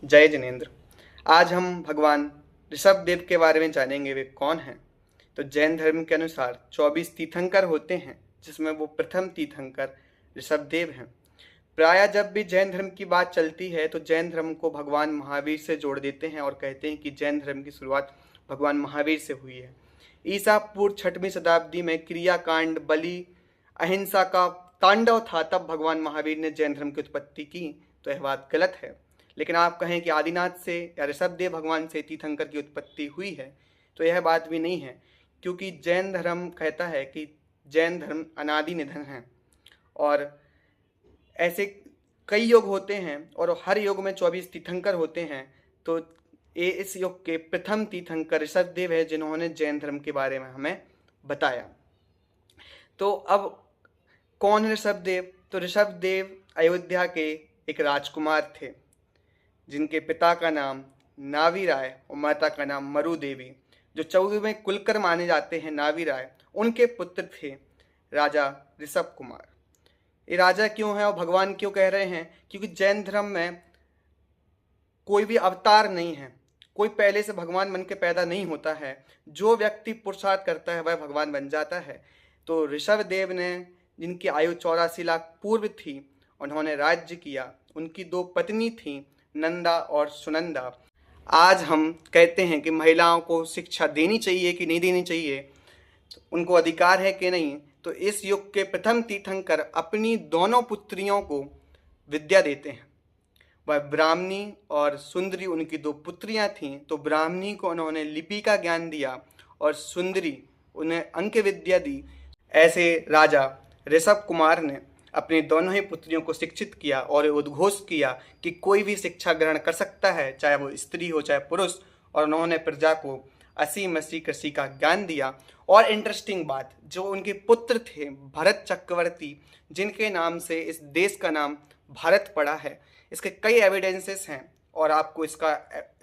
जय जिनेन्द्र। आज हम भगवान ऋषभ देव के बारे में जानेंगे, वे कौन हैं। तो जैन धर्म के अनुसार 24 तीर्थंकर होते हैं, जिसमें वो प्रथम तीर्थंकर ऋषभ देव हैं। प्रायः जब भी जैन धर्म की बात चलती है तो जैन धर्म को भगवान महावीर से जोड़ देते हैं और कहते हैं कि जैन धर्म की शुरुआत भगवान महावीर से हुई है। ईसा पूर्व 6वीं शताब्दी में क्रियाकांड, बलि, अहिंसा का तांडव था, तब भगवान महावीर ने जैन धर्म की उत्पत्ति की। तो यह बात गलत है। लेकिन आप कहें कि आदिनाथ से या ऋषभ देव भगवान से तीर्थंकर की उत्पत्ति हुई है, तो यह बात भी नहीं है, क्योंकि जैन धर्म कहता है कि जैन धर्म अनादि निधन है और ऐसे कई योग होते हैं और हर योग में 24 तीर्थंकर होते हैं। तो ये इस योग के प्रथम तीर्थंकर ऋषभ देव है, जिन्होंने जैन धर्म के बारे में हमें बताया। तो अब कौन है ऋषभ देव? तो ऋषभ देव अयोध्या के एक राजकुमार थे, जिनके पिता का नाम नावी राय और माता का नाम मरु देवी, जो 14वें कुलकर माने जाते हैं नावी राय, उनके पुत्र थे राजा ऋषभ कुमार। ये राजा क्यों है और भगवान क्यों कह रहे हैं? क्योंकि जैन धर्म में कोई भी अवतार नहीं है, कोई पहले से भगवान बन के पैदा नहीं होता है। जो व्यक्ति पुरुषार्थ करता है वह भगवान बन जाता है। तो ऋषभ देव ने, जिनकी आयु 84 लाख पूर्व थी, उन्होंने राज्य किया। उनकी 2 पत्नी थीं, नंदा और सुनंदा। आज हम कहते हैं कि महिलाओं को शिक्षा देनी चाहिए कि नहीं देनी चाहिए, उनको अधिकार है कि नहीं। तो इस युग के प्रथम तीर्थंकर अपनी दोनों पुत्रियों को विद्या देते हैं। वह ब्राह्मणी और सुंदरी उनकी 2 पुत्रियां थीं। तो ब्राह्मणी को उन्होंने लिपि का ज्ञान दिया और सुंदरी उन्हें अंक विद्या दी। ऐसे राजा ऋषभ कुमार ने अपनी दोनों ही पुत्रियों को शिक्षित किया और उद्घोष किया कि कोई भी शिक्षा ग्रहण कर सकता है, चाहे वो स्त्री हो चाहे पुरुष। और उन्होंने प्रजा को असी मसी कृषि का ज्ञान दिया। और इंटरेस्टिंग बात, जो उनके पुत्र थे भरत चक्रवर्ती, जिनके नाम से इस देश का नाम भारत पड़ा है, इसके कई एविडेंसेस हैं। और आपको इसका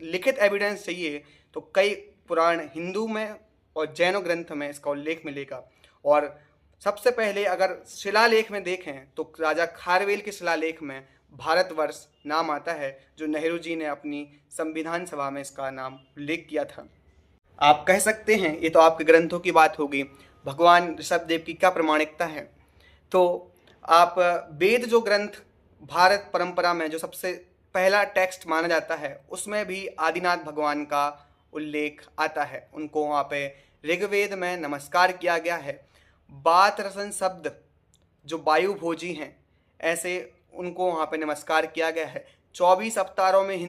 लिखित एविडेंस चाहिए तो कई पुराण हिंदू में और जैनों ग्रंथ में इसका उल्लेख मिलेगा। और सबसे पहले अगर शिलालेख में देखें तो राजा खारवेल के शिलालेख में भारतवर्ष नाम आता है, जो नेहरू जी ने अपनी संविधान सभा में इसका नाम उल्लेख किया था। आप कह सकते हैं ये तो आपके ग्रंथों की बात होगी, भगवान ऋषभ देव की क्या प्रामाणिकता है? तो आप वेद जो ग्रंथ भारत परंपरा में जो सबसे पहला टेक्स्ट माना जाता है, उसमें भी आदिनाथ भगवान का उल्लेख आता है। उनको वहाँ पे ऋग्वेद में नमस्कार किया गया है। बात रसन शब्द जो वायु भोजी हैं, ऐसे उनको वहाँ पे नमस्कार किया गया है। 24 अवतारों में